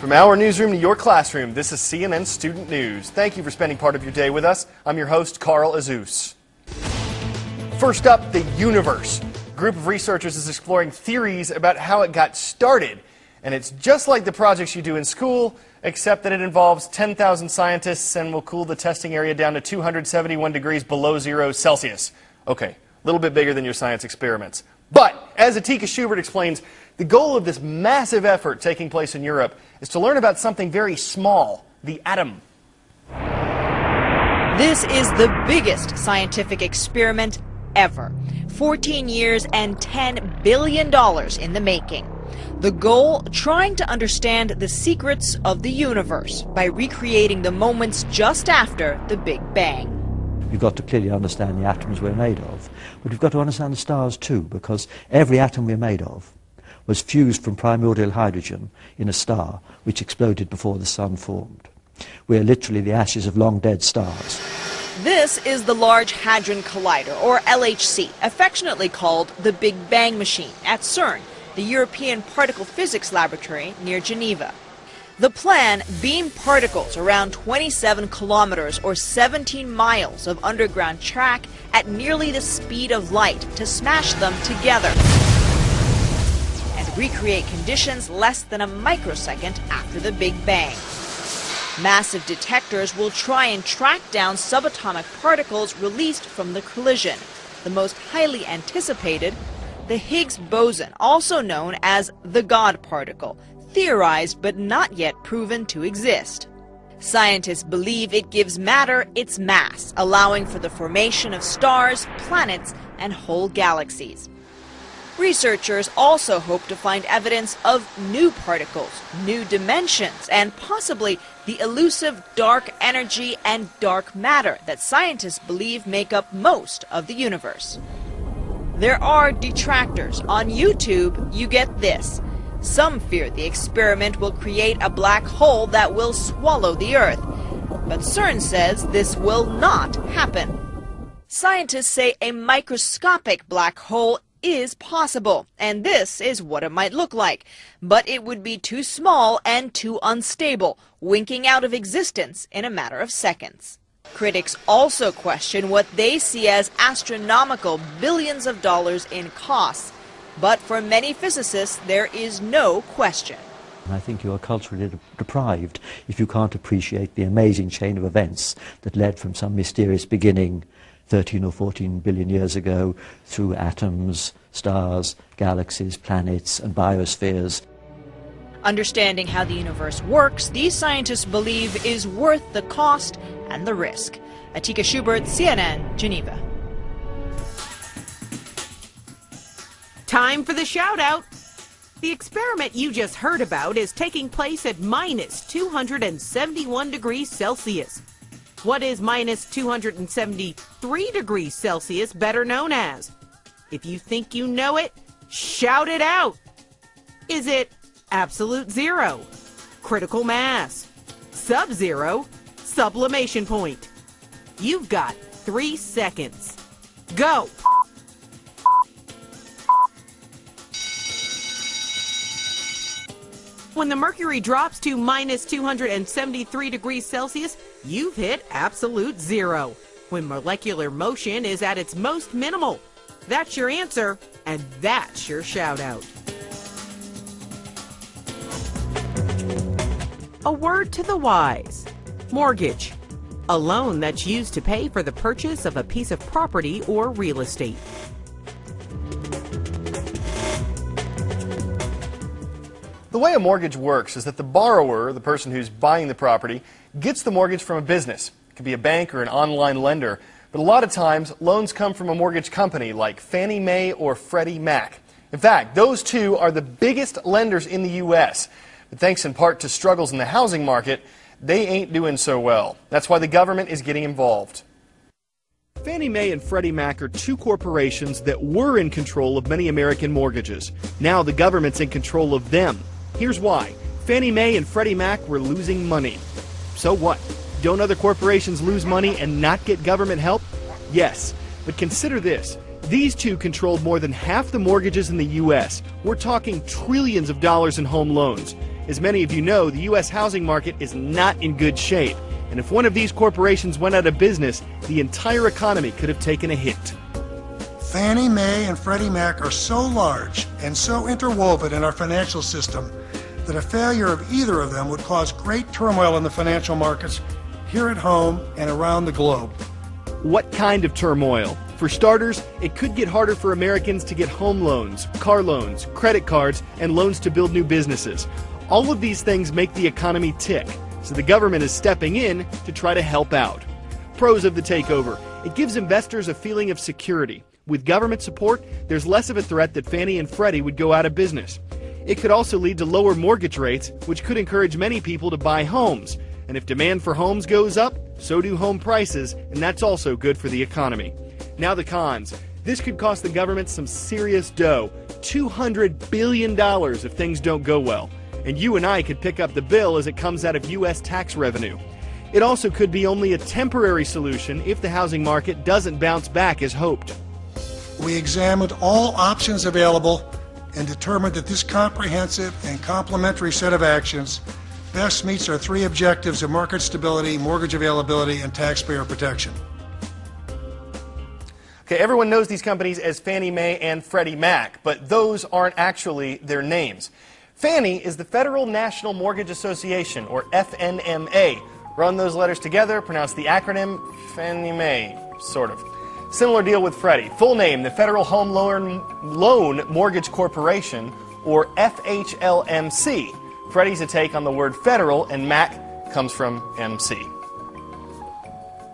From our newsroom to your classroom, this is CNN Student News. Thank you for spending part of your day with us. I'm your host, Carl Azus. First up, the universe. A group of researchers is exploring theories about how it got started. And it's just like the projects you do in school, except that it involves 10,000 scientists and will cool the testing area down to 271 degrees below 0 Celsius. Okay, a little bit bigger than your science experiments. But, as Atika Schubert explains, the goal of this massive effort taking place in Europe is to learn about something very small, the atom. This is the biggest scientific experiment ever. 14 years and $10 billion in the making. The goal, trying to understand the secrets of the universe by recreating the moments just after the Big Bang. We've got to clearly understand the atoms we're made of, but we've got to understand the stars too, because every atom we're made of was fused from primordial hydrogen in a star which exploded before the sun formed. We're literally the ashes of long-dead stars. This is the Large Hadron Collider, or LHC, affectionately called the Big Bang Machine, at CERN, the European Particle Physics Laboratory near Geneva. The plan, beam particles around 27 kilometers or 17 miles of underground track at nearly the speed of light to smash them together and recreate conditions less than a microsecond after the Big Bang. Massive detectors will try and track down subatomic particles released from the collision. The most highly anticipated, the Higgs boson, also known as the God particle, theorized but not yet proven to exist. Scientists believe it gives matter its mass, allowing for the formation of stars, planets, and whole galaxies. Researchers also hope to find evidence of new particles, new dimensions, and possibly the elusive dark energy and dark matter that scientists believe make up most of the universe. There are detractors. On YouTube, you get this. Some fear the experiment will create a black hole that will swallow the Earth. But CERN says this will not happen. Scientists say a microscopic black hole is possible, and this is what it might look like. But it would be too small and too unstable, winking out of existence in a matter of seconds. Critics also question what they see as astronomical billions of dollars in costs. But for many physicists, there is no question. I think you are culturally deprived if you can't appreciate the amazing chain of events that led from some mysterious beginning 13 or 14 billion years ago through atoms, stars, galaxies, planets, and biospheres. Understanding how the universe works, these scientists believe is worth the cost and the risk. Atika Schubert, CNN, Geneva. Time for the shout out. The experiment you just heard about is taking place at minus 271 degrees Celsius. What is minus 273 degrees Celsius better known as? If you think you know it, shout it out. Is it absolute zero, critical mass, sub-zero, sublimation point? You've got 3 seconds. Go! When the mercury drops to minus 273 degrees Celsius, you've hit absolute zero. When molecular motion is at its most minimal. That's your answer, and that's your shout out. A word to the wise. Mortgage. A loan that's used to pay for the purchase of a piece of property or real estate. The way a mortgage works is that the borrower, the person who's buying the property, gets the mortgage from a business. It could be a bank or an online lender. But a lot of times, loans come from a mortgage company like Fannie Mae or Freddie Mac. In fact, those two are the biggest lenders in the U.S. But thanks in part to struggles in the housing market, they ain't doing so well. That's why the government is getting involved. Fannie Mae and Freddie Mac are two corporations that were in control of many American mortgages. Now the government's in control of them. Here's why. Fannie Mae and Freddie Mac were losing money. So what? Don't other corporations lose money and not get government help? Yes, but consider this. These two controlled more than half the mortgages in the U.S. We're talking trillions of dollars in home loans. As many of you know, the U.S. housing market is not in good shape. And if one of these corporations went out of business, the entire economy could have taken a hit. Fannie Mae and Freddie Mac are so large and so interwoven in our financial system that a failure of either of them would cause great turmoil in the financial markets here at home and around the globe. What kind of turmoil? For starters, it could get harder for Americans to get home loans, car loans, credit cards, and loans to build new businesses. All of these things make the economy tick, so the government is stepping in to try to help out. Pros of the takeover: it gives investors a feeling of security. With government support, there's less of a threat that Fannie and Freddie would go out of business. It could also lead to lower mortgage rates, which could encourage many people to buy homes. And if demand for homes goes up, so do home prices, and that's also good for the economy. Now the cons. This could cost the government some serious dough, $200 billion if things don't go well. And you and I could pick up the bill as it comes out of U.S. tax revenue. It also could be only a temporary solution if the housing market doesn't bounce back as hoped. We examined all options available and determined that this comprehensive and complementary set of actions best meets our three objectives of market stability, mortgage availability, and taxpayer protection. Okay, everyone knows these companies as Fannie Mae and Freddie Mac, but those aren't actually their names. Fannie is the Federal National Mortgage Association, or FNMA. Run those letters together, pronounce the acronym Fannie Mae, sort of. Similar deal with Freddie. Full name, the Federal Home Loan Mortgage Corporation, or FHLMC. Freddie's a take on the word federal, and Mac comes from MC.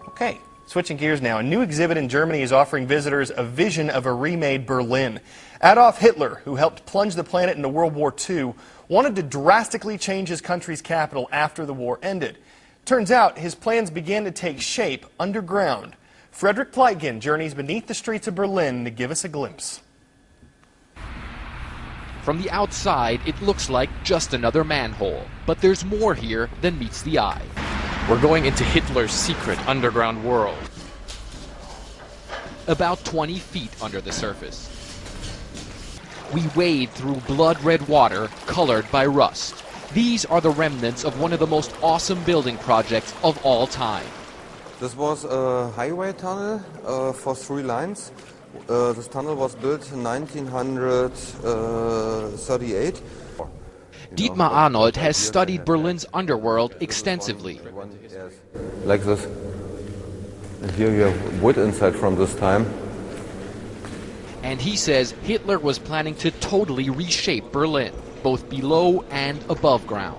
Okay, switching gears now. A new exhibit in Germany is offering visitors a vision of a remade Berlin. Adolf Hitler, who helped plunge the planet into World War II, wanted to drastically change his country's capital after the war ended. Turns out his plans began to take shape underground. Frederick Pleitgen journeys beneath the streets of Berlin to give us a glimpse. From the outside, it looks like just another manhole, but there's more here than meets the eye. We're going into Hitler's secret underground world. About 20 feet under the surface. We wade through blood-red water colored by rust. These are the remnants of one of the most awesome building projects of all time. This was a highway tunnel for 3 lines. This tunnel was built in 1938. Dietmar Arnold has studied Berlin's underworld extensively. Like this. And here you have wood inside from this time. And he says Hitler was planning to totally reshape Berlin, both below and above ground.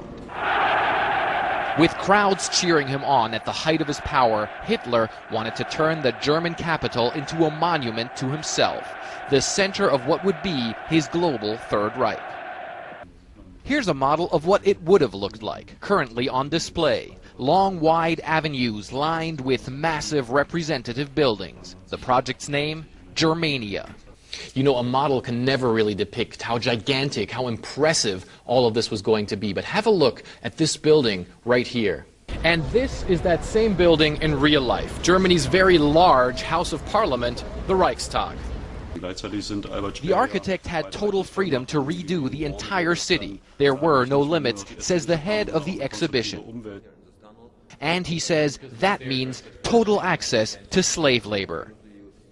With crowds cheering him on at the height of his power, Hitler wanted to turn the German capital into a monument to himself, the center of what would be his global Third Reich. Here's a model of what it would have looked like, currently on display. Long, wide avenues lined with massive representative buildings. The project's name, Germania. You know, a model can never really depict how gigantic, how impressive all of this was going to be. But have a look at this building right here. And this is that same building in real life. Germany's very large House of Parliament, the Reichstag. The architect had total freedom to redo the entire city. There were no limits, says the head of the exhibition. And he says that means total access to slave labor.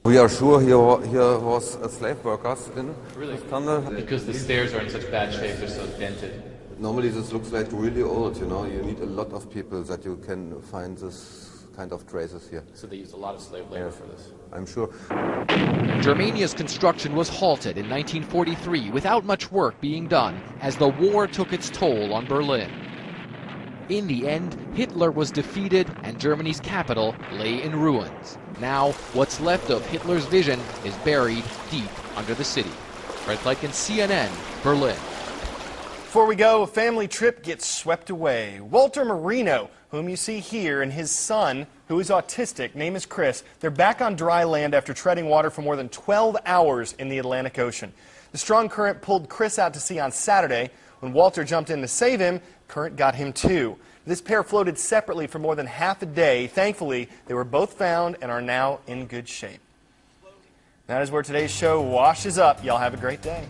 We are sure here was slave workers in this tunnel. Because the stairs are in such bad shape, they're so dented. Normally this looks like really old, you know. You need a lot of people that you can find this kind of traces here. So they used a lot of slave labor for this. I'm sure. Germania's construction was halted in 1943 without much work being done as the war took its toll on Berlin. In the end, Hitler was defeated and Germany's capital lay in ruins. Now, what's left of Hitler's vision is buried deep under the city. Fred Pleitgen, CNN, Berlin. Before we go, a family trip gets swept away. Walter Marino, whom you see here, and his son, who is autistic, name is Chris, they're back on dry land after treading water for more than 12 hours in the Atlantic Ocean. The strong current pulled Chris out to sea on Saturday. When Walter jumped in to save him, current got him too. This pair floated separately for more than half a day. Thankfully, they were both found and are now in good shape. That is where today's show washes up. Y'all have a great day.